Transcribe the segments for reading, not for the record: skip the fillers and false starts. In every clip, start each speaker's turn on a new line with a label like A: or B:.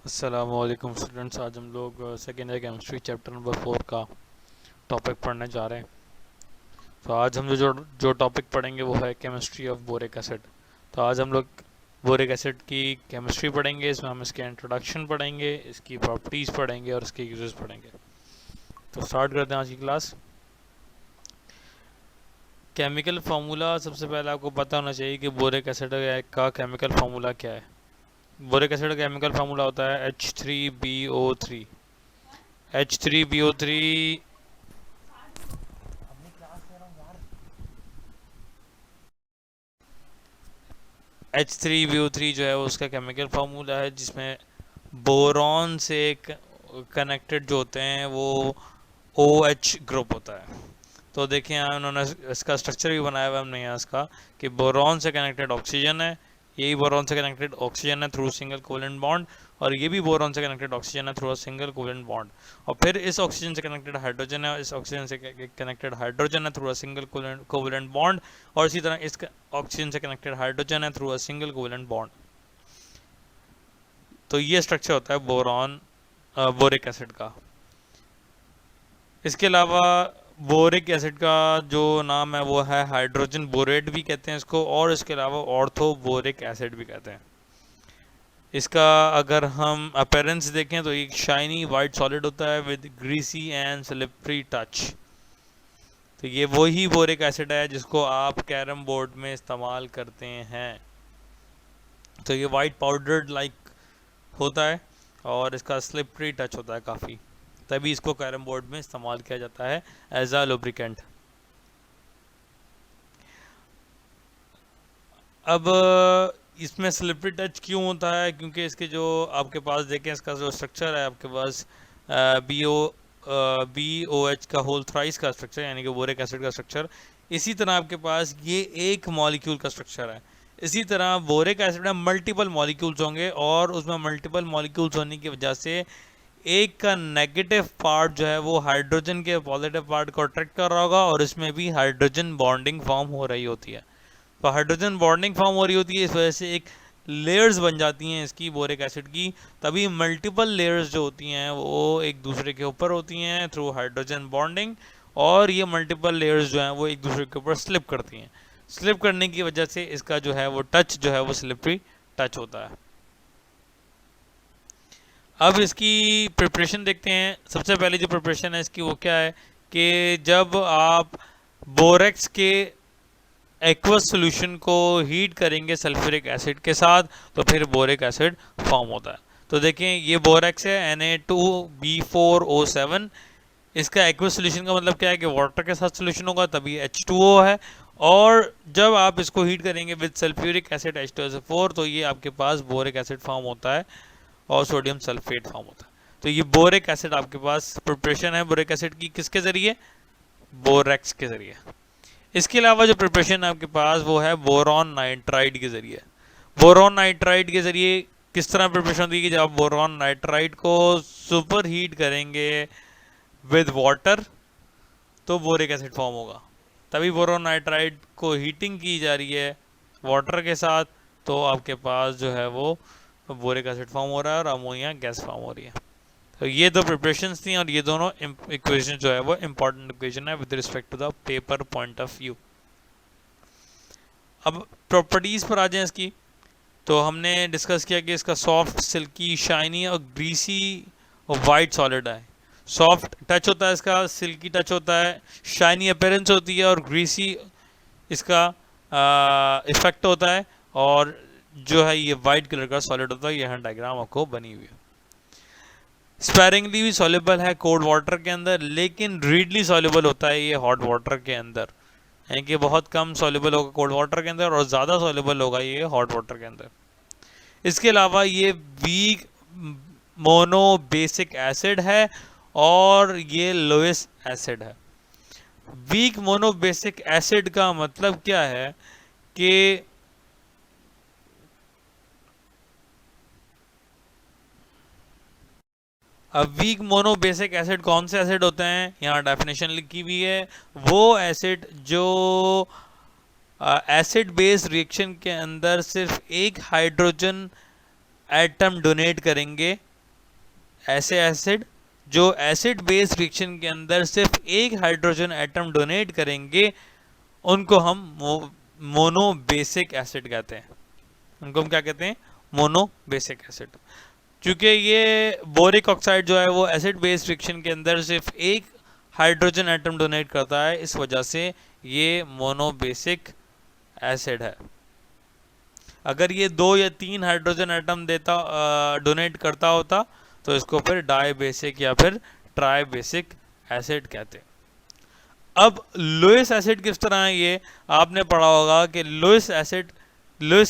A: अस्सलामुअलैकुम स्टूडेंट्स। आज हम लोग second year chemistry chapter number 4 का टॉपिक पढ़ने जा रहे हैं। तो आज हम जो जो टॉपिक पढ़ेंगे वो है केमिस्ट्री ऑफ बोरिक एसिड। तो आज हम लोग बोरिक एसिड की केमिस्ट्री पढ़ेंगे। इसमें हम इसके इंट्रोडक्शन पढ़ेंगे, इसकी प्रॉपर्टीज़ पढ़ेंगे और इसके यूजेस पढ़ेंगे। तो स्टार्ट करते हैं आज की क्लास। केमिकल फार्मूला, सबसे पहले आपको पता होना चाहिए कि बोरिक एसिड का केमिकल फार्मूला क्या है। बोरिक एसिड का केमिकल फार्मूला होता है H3BO3। H3BO3 H3BO3 जो है वो उसका केमिकल फार्मूला है, जिसमें बोरॉन से कनेक्टेड जो होते हैं वो OH ग्रुप होता है। तो देखिए यहाँ उन्होंने इसका स्ट्रक्चर भी बनाया हुआ है हमने यहाँ इसका, कि बोरॉन से कनेक्टेड ऑक्सीजन है, यही बोरॉन से कनेक्टेड ऑक्सीजन है थ्रू सिंगल कोवेलेंट बॉन्ड, और ये भी बोरॉन से कनेक्टेड ऑक्सीजन है through a single covalent bond. और फिर इस ऑक्सीजन से कनेक्टेड हाइड्रोजन है, इस ऑक्सीजन से कनेक्टेड हाइड्रोजन है through a single covalent bond, और इसी तरह इस ऑक्सीजन से कनेक्टेड हाइड्रोजन है through a single covalent bond. तो ये स्ट्रक्चर होता है बोरिक एसिड का। इसके अलावा बोरिक एसिड का जो नाम है वो है हाइड्रोजन बोरेट भी कहते हैं इसको, और इसके अलावा ऑर्थो बोरिक एसिड भी कहते हैं। इसका अगर हम अपीयरेंस देखें तो एक शाइनी वाइट सॉलिड होता है with greasy and slippery touch. तो ये वही बोरिक एसिड है जिसको आप कैरम बोर्ड में इस्तेमाल करते हैं। तो ये वाइट पाउडर्ड लाइक होता है और इसका स्लिपरी टच होता है काफ़ी, तभी इसको कैरम बोर्ड में इस्तेमाल किया जाता है एज अ लुब्रिकेंट। अब इसमें स्लिपरी टच क्यों होता है? क्योंकि इसके जो आपके पास देखें, इसका जो स्ट्रक्चर है आपके पास BOH का होल थ्राइस का स्ट्रक्चर, यानी कि बोरिक एसिड का स्ट्रक्चर। इसी तरह आपके पास ये एक मॉलिक्यूल का स्ट्रक्चर है। इसी तरह बोरिक एसिड में मल्टीपल मॉलिक्यूल्स होंगे, और उसमें मल्टीपल मॉलिक्यूल्स होने की वजह से एक का नेगेटिव पार्ट जो है वो हाइड्रोजन के पॉजिटिव पार्ट को अट्रैक्ट कर रहा होगा, और इसमें भी हाइड्रोजन बॉन्डिंग फॉर्म हो रही होती है। तो हाइड्रोजन बॉन्डिंग फॉर्म हो रही होती है, इस वजह से एक लेयर्स बन जाती हैं इसकी बोरिक एसिड की। तभी मल्टीपल लेयर्स जो होती हैं वो एक दूसरे के ऊपर होती हैं थ्रू हाइड्रोजन बॉन्डिंग, और ये मल्टीपल लेयर्स जो हैं वो एक दूसरे के ऊपर स्लिप करती हैं। स्लिप करने की वजह से इसका जो है वो टच जो है वो स्लिपरी टच होता है। अब इसकी प्रिपरेशन देखते हैं। सबसे पहले जो प्रिपरेशन है इसकी वो क्या है कि जब आप बोरेक्स के एक्वस सॉल्यूशन को हीट करेंगे सल्फ्यूरिक एसिड के साथ, तो फिर बोरिक एसिड फॉर्म होता है। तो देखें ये बोरेक्स है Na2B4O7। इसका एक्वस सॉल्यूशन का मतलब क्या है कि वाटर के साथ सॉल्यूशन होगा, तभी H2O है। और जब आप इसको हीट करेंगे विद सल्फ्यूरिक एसिड H2SO4, तो ये आपके पास बोरिक एसिड फॉर्म होता है और सोडियम सल्फेट फॉर्म होता है। तो ये बोरिक एसिड आपके पास प्रिपरेशन है बोरिक एसिड की, किसके जरिए? बोरेक्स के जरिए। इसके अलावा जो प्रिपरेशन है आपके पास वो है बोरॉन नाइट्राइड के जरिए। बोरॉन नाइट्राइड के जरिए किस तरह प्रिपरेशन होती है कि जब आप बोरॉन नाइट्राइड को सुपर हीट करेंगे विद वाटर, तो बोरिक एसिड फॉर्म होगा। तभी बोरॉन नाइट्राइड को हीटिंग की जा रही है वाटर के साथ, तो आपके पास जो है वो बोरिक एसिड फॉर्म हो रहा है और अमोनिया गैस फॉर्म हो रही है। तो ये दो प्रिपरेशंस थी, और ये दोनों इक्वेशन जो है वो इंपॉर्टेंट इक्वेशन है with respect to the paper point of view. अब प्रॉपर्टीज पर आ जाएं इसकी। तो हमने डिस्कस किया कि इसका सॉफ्ट, सिल्की, शाइनी और ग्रीसी और वाइट सॉलिड है। सॉफ्ट टच होता है इसका, सिल्की टच होता है, शाइनी अपीयरेंस होती है, और ग्रीसी इसका इफेक्ट होता है, और जो है ये वाइट कलर का सॉलिड होता है। यहाँ डायग्राम आपको बनी हुई है। स्पैरिंगली भी सॉल्युबल है कोल्ड वाटर के अंदर, लेकिन रीडली सॉल्युबल होता है ये हॉट वाटर के अंदर, यानी कि बहुत कम सॉल्युबल होगा कोल्ड वाटर के अंदर और ज़्यादा सॉल्युबल होगा ये हॉट वाटर के अंदर। इसके अलावा ये वीक मोनो बेसिक एसिड है और ये लोएस्ट एसिड है। वीक मोनो बेसिक एसिड का मतलब क्या है कि अब वीक मोनो बेसिक एसिड कौन से एसिड होते हैं? यहाँ डेफिनेशन लिखी हुई है। वो एसिड जो एसिड बेस रिएक्शन के अंदर सिर्फ एक हाइड्रोजन एटम डोनेट करेंगे ऐसे एसिड जो एसिड बेस रिएक्शन के अंदर सिर्फ एक हाइड्रोजन एटम डोनेट करेंगे उनको हम मोनो बेसिक एसिड कहते हैं। उनको हम क्या कहते हैं? Mono basic acid. क्योंकि ये बोरिक ऑक्साइड जो है वो एसिड बेस रिएक्शन के अंदर सिर्फ एक हाइड्रोजन एटम डोनेट करता है, इस वजह से ये मोनो बेसिक एसिड है। अगर ये 2 या 3 हाइड्रोजन एटम देता डोनेट करता होता तो इसको फिर डाई बेसिक या फिर ट्राई बेसिक एसिड कहते हैं। अब लुईस एसिड किस तरह है ये आपने पढ़ा होगा कि लुईस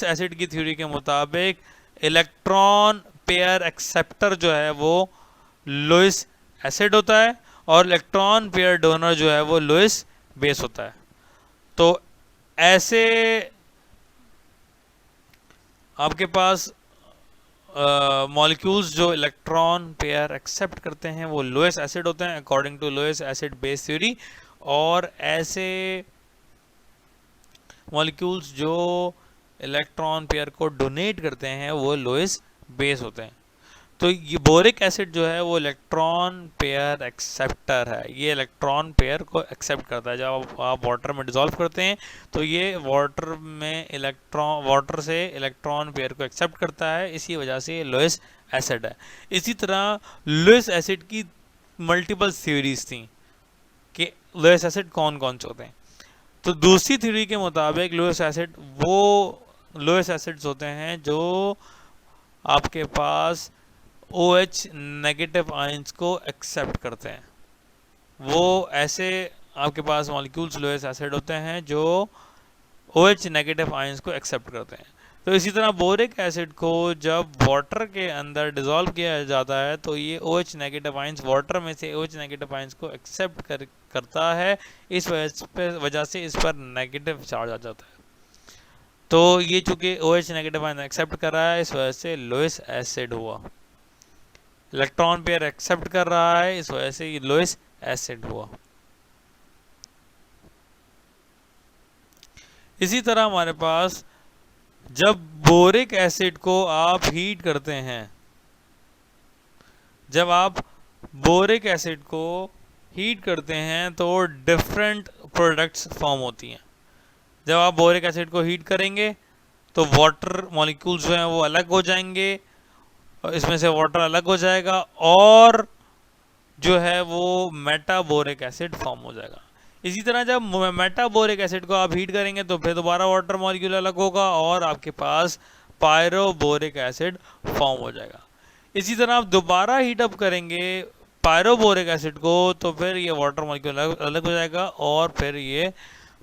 A: एसिड की थ्योरी के मुताबिक इलेक्ट्रॉन पेयर एक्सेप्टर जो है वो लुईस एसिड होता है और इलेक्ट्रॉन पेयर डोनर जो है वो लुईस बेस होता है। तो ऐसे आपके पास मॉलिक्यूल्स जो इलेक्ट्रॉन पेयर एक्सेप्ट करते हैं वो लुईस एसिड होते हैं according to Lewis acid base theory, और ऐसे मॉलिक्यूल्स जो इलेक्ट्रॉन पेयर को डोनेट करते हैं वो लुईस बेस होते हैं। तो ये बोरिक एसिड जो है वो इलेक्ट्रॉन पेयर एक्सेप्टर है, ये इलेक्ट्रॉन पेयर को एक्सेप्ट करता है। जब आप वाटर में डिसॉल्व करते हैं तो ये वाटर से इलेक्ट्रॉन पेयर को एक्सेप्ट करता है, इसी वजह से ये लुईस एसिड है। इसी तरह लुईस एसिड की मल्टीपल थ्योरीज थी कि लुईस एसिड कौन कौन से होते हैं। तो दूसरी थ्योरी के मुताबिक लुईस एसिड वो लुईस एसिड्स होते हैं जो आपके पास OH नेगेटिव आयंस को एक्सेप्ट करते हैं। वो ऐसे आपके पास मॉलिक्यूल्स लुईस एसिड होते हैं जो OH नेगेटिव आयंस को एक्सेप्ट करते हैं। तो इसी तरह बोरिक एसिड को जब वाटर के अंदर डिसॉल्व किया जाता है तो ये OH नेगेटिव आयंस वाटर में से OH नेगेटिव आयंस को एक्सेप्ट करता है, इस वजह से इस पर नेगेटिव चार्ज आ जाता है। तो ये चूंकि OH नेगेटिव आयन एक्सेप्ट कर रहा है इस वजह से लुईस एसिड हुआ। इलेक्ट्रॉन पेयर एक्सेप्ट कर रहा है इस वजह से ये लुईस एसिड हुआ। इसी तरह हमारे पास जब बोरिक एसिड को आप हीट करते हैं, जब आप बोरिक एसिड को हीट करते हैं तो डिफरेंट प्रोडक्ट्स फॉर्म होती हैं। जब आप बोरिक एसिड को हीट करेंगे तो वाटर मॉलिक्यूल्स जो हैं वो अलग हो जाएंगे, और इसमें से वाटर अलग हो जाएगा और जो है वो मेटाबोरिक एसिड फॉर्म हो जाएगा। इसी तरह जब मेटाबोरिक एसिड को आप हीट करेंगे तो फिर दोबारा वाटर मॉलिक्यूल अलग होगा और आपके पास पायरोबोरिक एसिड फॉर्म हो जाएगा। इसी तरह आप दोबारा हीट अप करेंगे पायरोबोरिक एसिड को तो फिर ये वाटर मॉलिक्यूल अलग हो जाएगा और फिर ये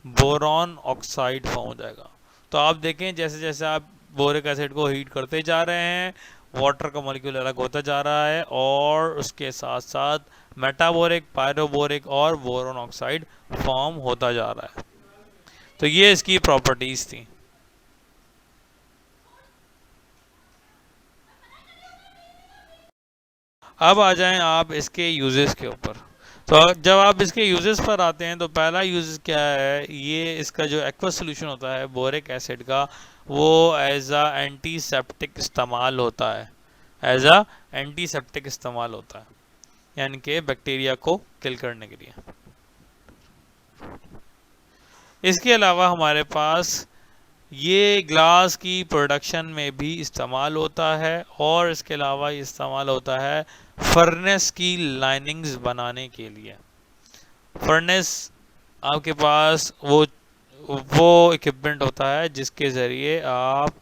A: बोरॉन ऑक्साइड फॉर्म हो जाएगा। तो आप देखें जैसे जैसे आप बोरिक एसिड को हीट करते जा रहे हैं वाटर का मॉलिक्यूल अलग होता जा रहा है और उसके साथ साथ मेटाबोरिक, पायरोबोरिक और बोरॉन ऑक्साइड फॉर्म होता जा रहा है। तो ये इसकी प्रॉपर्टीज थी। अब आ जाएं आप इसके यूजेस के ऊपर। तो जब आप इसके यूजेस पर आते हैं तो पहला यूज क्या है, ये इसका जो एक्वस सोल्यूशन होता है बोरिक एसिड का वो एज अ एंटीसेप्टिक इस्तेमाल होता है, एज अ एंटीसेप्टिक इस्तेमाल होता है, यानी कि बैक्टीरिया को किल करने के लिए। इसके अलावा हमारे पास ये ग्लास की प्रोडक्शन में भी इस्तेमाल होता है और इसके अलावा इस्तेमाल होता है फर्नेस की लाइनिंग्स बनाने के लिए। फर्नेस आपके पास वो इक्विपमेंट होता है जिसके ज़रिए आप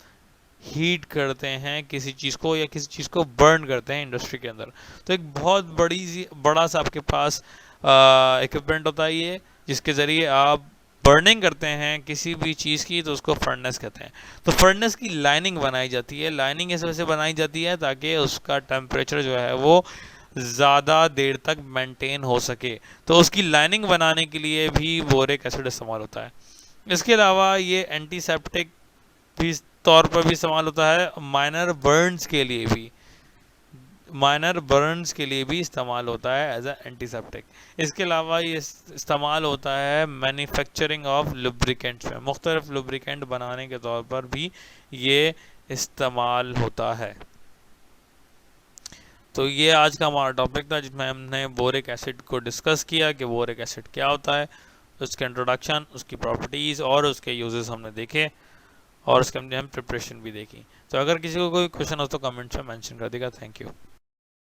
A: हीट करते हैं किसी चीज़ को या किसी चीज़ को बर्न करते हैं इंडस्ट्री के अंदर। तो एक बहुत बड़ा सा आपके पास इक्विपमेंट होता है ये, जिसके ज़रिए आप बर्निंग करते हैं किसी भी चीज़ की, तो उसको फर्नेस कहते हैं। तो फर्नेस की लाइनिंग बनाई जाती है। लाइनिंग इस वजह से बनाई जाती है ताकि उसका टेम्परेचर जो है वो ज़्यादा देर तक मेंटेन हो सके। तो उसकी लाइनिंग बनाने के लिए भी बोरिक एसिड इस्तेमाल होता है। इसके अलावा ये एंटीसेप्टिक भी तौर पर भी इस्तेमाल होता है, माइनर बर्न्स के लिए भी इस्तेमाल होता है एज अ एंटीसेप्टिक। इसके अलावा ये इस्तेमाल होता है मैन्युफैक्चरिंग ऑफ लुब्रिकेंट्स में, मुख्तलिफ लुब्रिकेंट बनाने के तौर पर भी ये इस्तेमाल होता है। तो ये आज का हमारा टॉपिक था जिसमें हमने बोरिक एसिड को डिस्कस किया कि बोरिक एसिड क्या होता है, उसके इंट्रोडक्शन, उसकी प्रॉपर्टीज़ और उसके यूजेस हमने देखे और उसके हमने प्रिपरेशन भी देखी। तो अगर किसी को कोई क्वेश्चन हो तो कमेंट्स में मेंशन कर देगा। Thank you.